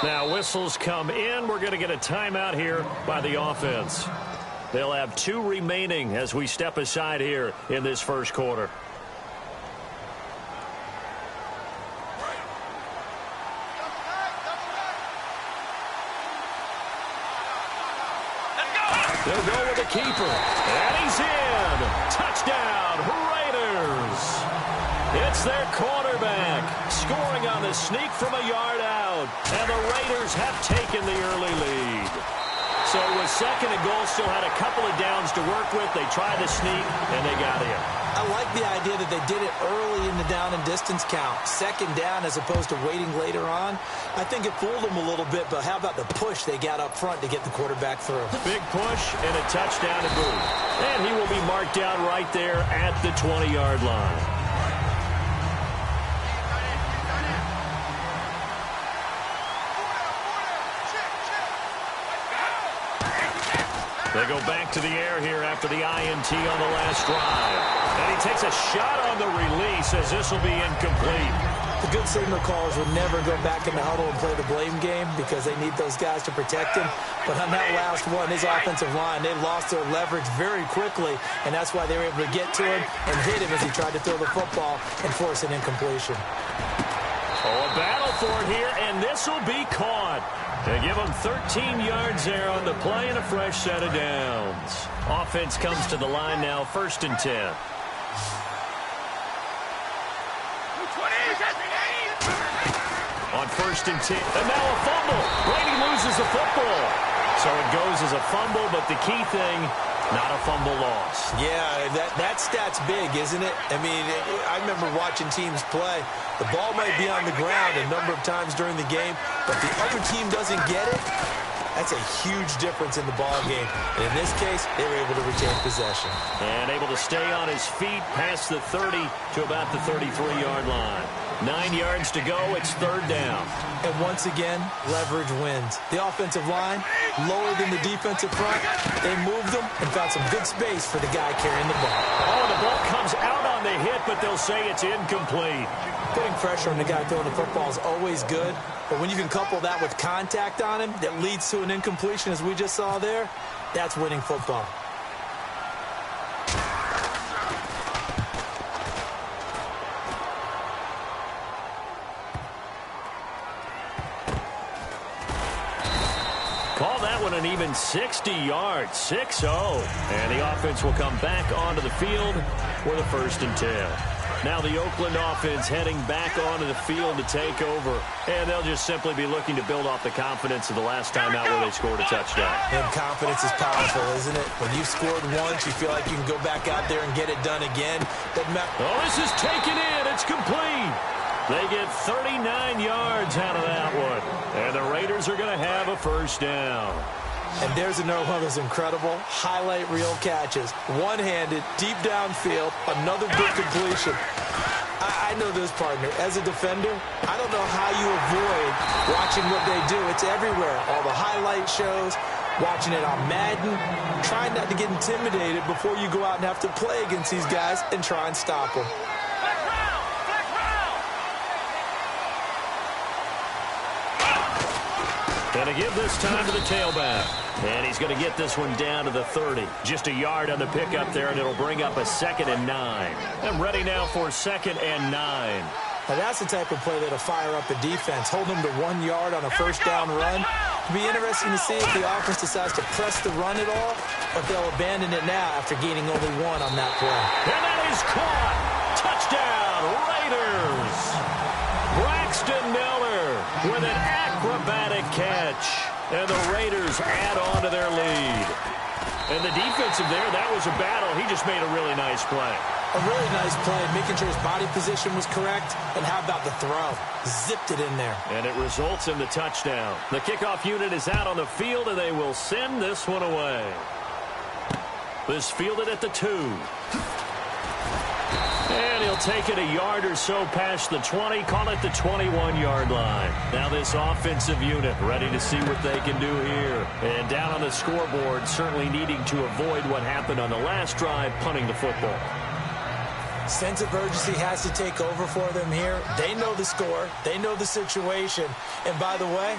Now whistles come in. We're going to get a timeout here by the offense. They'll have 2 remaining as we step aside here in this first quarter. They'll go with the keeper. And he's in. Touchdown, Raiders. It's their quarterback scoring on the sneak from a yard out. And the Raiders have taken the early lead. So it was second and goal, still had a couple of downs to work with. They tried the sneak, and they got in. I like the idea that they did it early in the down and distance count. Second down as opposed to waiting later on. I think it fooled them a little bit, but how about the push they got up front to get the quarterback through? Big push and a touchdown to boot. And he will be marked down right there at the 20-yard line. They go back to the air here after the INT on the last drive. And he takes a shot on the release as this will be incomplete. The good signal callers would never go back in the huddle and play the blame game because they need those guys to protect him. But on that last one, his offensive line, they lost their leverage very quickly, and that's why they were able to get to him and hit him as he tried to throw the football and force an incompletion. Oh, a battle for it here, and this will be caught. They give him 13 yards there on the play and a fresh set of downs. Offense comes to the line now, 1st and 10. On 1st and 10, and now a fumble. Brady loses the football. So it goes as a fumble, but the key thing, not a fumble loss. Yeah, that stat's big, isn't it? I mean, I remember watching teams play. The ball might be on the ground a number of times during the game, but the other team doesn't get it. That's a huge difference in the ball game. And in this case, they were able to retain possession. And able to stay on his feet past the 30 to about the 33-yard line. 9 yards to go. It's 3rd down. And once again, leverage wins. The offensive line, lower than the defensive front. They moved them and found some good space for the guy carrying the ball. Oh, the ball comes out on the hit, but they'll say it's incomplete. Putting pressure on the guy throwing the football is always good. But when you can couple that with contact on him that leads to an incompletion, as we just saw there, that's winning football. Call that one an even 60 yards, 6-0. And the offense will come back onto the field with a 1st and 10. Now the Oakland offense heading back onto the field to take over. And they'll just simply be looking to build off the confidence of the last time out where they scored a touchdown. And confidence is powerful, isn't it? When you've scored once, you feel like you can go back out there and get it done again. Oh, this is taken in. It's complete. They get 39 yards out of that one. And the Raiders are going to have a 1st down. And there's another one of those incredible highlight reel catches. One-handed, deep downfield, another big completion. I know this, partner. As a defender, I don't know how you avoid watching what they do. It's everywhere. All the highlight shows, watching it on Madden, trying not to get intimidated before you go out and have to play against these guys and try and stop them. Going to give this time to the tailback. And he's going to get this one down to the 30. Just a yard on the pickup there, and it'll bring up a 2nd and 9. I'm ready now for 2nd and 9. Now that's the type of play that'll fire up a defense. Hold them to 1 yard on a 1st down run. It'll be interesting to see if the offense decides to press the run at all, or if they'll abandon it now after gaining only 1 on that play. And that is caught. Touchdown, Raiders. Braxton Miller with an acrobatic catch. And the Raiders add on to their lead. And the defensive there, that was a battle. He just made a really nice play. A really nice play, making sure his body position was correct. And how about the throw? Zipped it in there. And it results in the touchdown. The kickoff unit is out on the field, and they will send this one away. This fielded at the 2. And he'll take it a yard or so past the 20, call it the 21-yard line. Now this offensive unit ready to see what they can do here. And down on the scoreboard, certainly needing to avoid what happened on the last drive, punting the football. Sense of urgency has to take over for them here. They know the score. They know the situation. And by the way,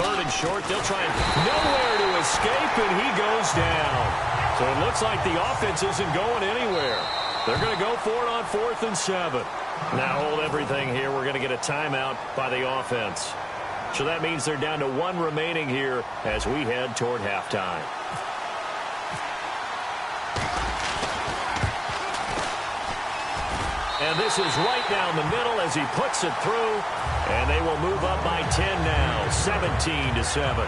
3rd and short. They'll try and nowhere to escape, and he goes down. So it looks like the offense isn't going anywhere. They're going to go for it on 4th and 7. Now hold everything here. We're going to get a timeout by the offense. So that means they're down to 1 remaining here as we head toward halftime. And this is right down the middle as he puts it through. And they will move up by 10 now, 17-7.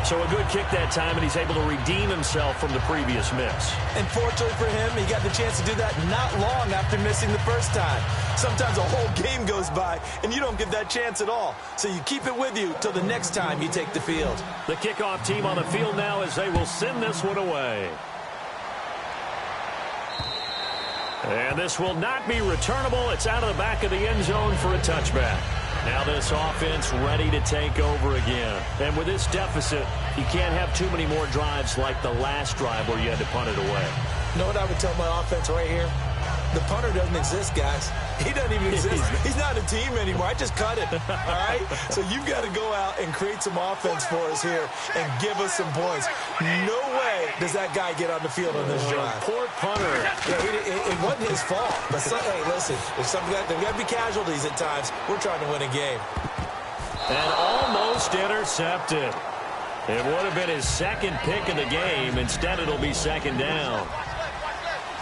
So a good kick that time, and he's able to redeem himself from the previous miss. And fortunately for him, he got the chance to do that not long after missing the first time. Sometimes a whole game goes by, and you don't get that chance at all. So you keep it with you till the next time you take the field. The kickoff team on the field now as they will send this one away. And this will not be returnable. It's out of the back of the end zone for a touchback. Now this offense ready to take over again. And with this deficit, you can't have too many more drives like the last drive where you had to punt it away. You know what I would tell my offense right here? The punter doesn't exist, guys. He doesn't even exist. He's not a team anymore. I just cut it, all right? So you've got to go out and create some offense for us here and give us some points. No way does that guy get on the field on this drive. Poor punter. Yeah, it wasn't his fault. But hey, listen, there's got to be casualties at times. We're trying to win a game. And almost intercepted. It would have been his 2nd pick of the game. Instead, it'll be 2nd down.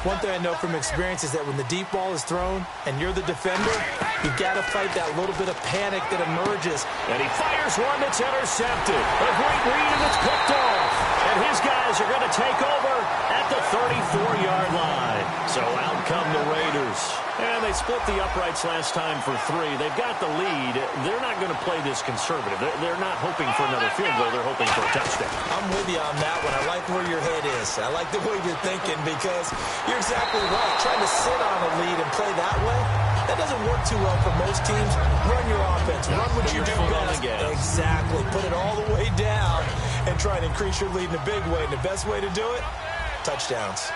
One thing I know from experience is that when the deep ball is thrown and you're the defender, you've got to fight that little bit of panic that emerges. And he fires one that's intercepted. A great read, and it's picked off. And his guys are going to take over at the 34-yard line. So out come the Raiders. And they split the uprights last time for 3. They've got the lead. They're not going to play this conservative. They're not hoping for another field goal. They're hoping for a touchdown. I'm with you on that one. I like where your head is. I like the way you're thinking because you're exactly right. Trying to sit on a lead and play that way, that doesn't work too well for most teams. Run your offense. Run what you do best. Exactly. Put it all the way down and try and increase your lead in a big way. And the best way to do it, touchdowns.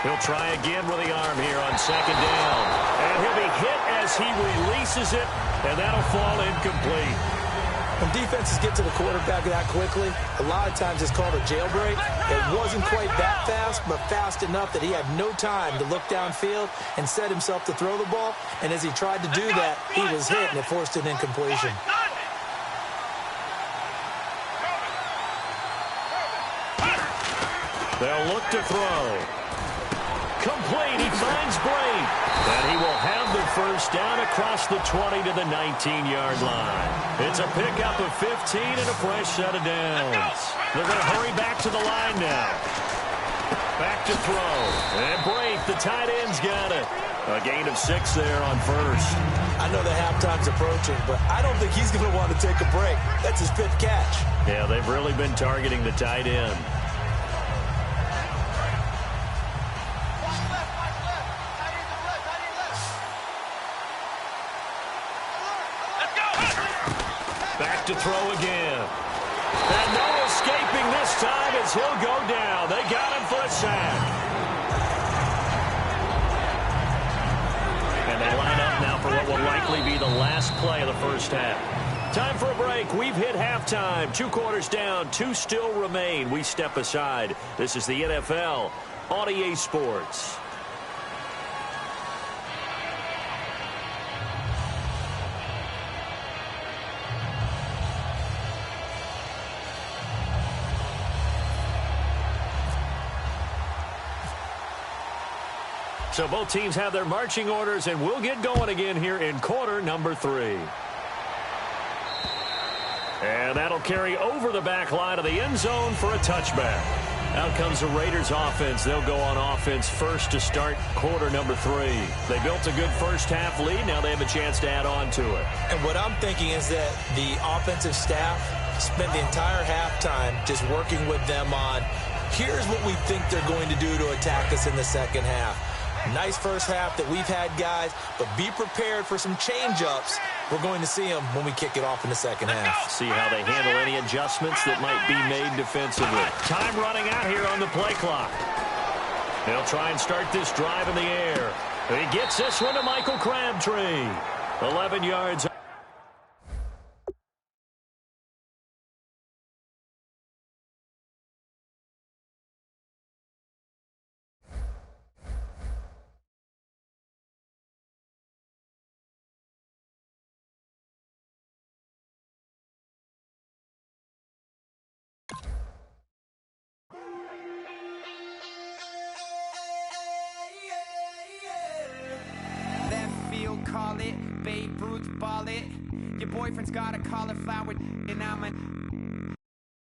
He'll try again with the arm here on 2nd down. And he'll be hit as he releases it, and that'll fall incomplete. When defenses get to the quarterback that quickly, a lot of times it's called a jailbreak. It wasn't quite that fast, but fast enough that he had no time to look downfield and set himself to throw the ball. And as he tried to do that, he was hit, and it forced an incompletion. They'll look to throw. Complete. He finds Brate. And he will have the first down across the 20 to the 19-yard line. It's a pickup of 15 and a fresh set of downs. They're going to hurry back to the line now. Back to throw. And Brate, the tight end's got it. A gain of 6 there on first. I know the halftime's approaching, but I don't think he's going to want to take a break. That's his 5th catch. Yeah, they've really been targeting the tight end. Back to throw again. And no escaping this time as he'll go down. They got him for a sack. And they line up now for what will likely be the last play of the first half. Time for a break. We've hit halftime. 2 quarters down. 2 still remain. We step aside. This is the NFL on EA Sports. So both teams have their marching orders, and we'll get going again here in quarter number 3. And that'll carry over the back line of the end zone for a touchback. Out comes the Raiders offense. They'll go on offense first to start quarter number 3. They built a good first half lead. Now they have a chance to add on to it. And what I'm thinking is that the offensive staff spent the entire halftime just working with them on, here's what we think they're going to do to attack us in the second half. Nice first half that we've had, guys, but be prepared for some change-ups. We're going to see them when we kick it off in the second half. See how they handle any adjustments that might be made defensively. Time running out here on the play clock. They'll try and start this drive in the air. He gets this one to Michael Crabtree. 11 yards. call it. Babe Ruth ball it. Your boyfriend's got a cauliflower and I'm a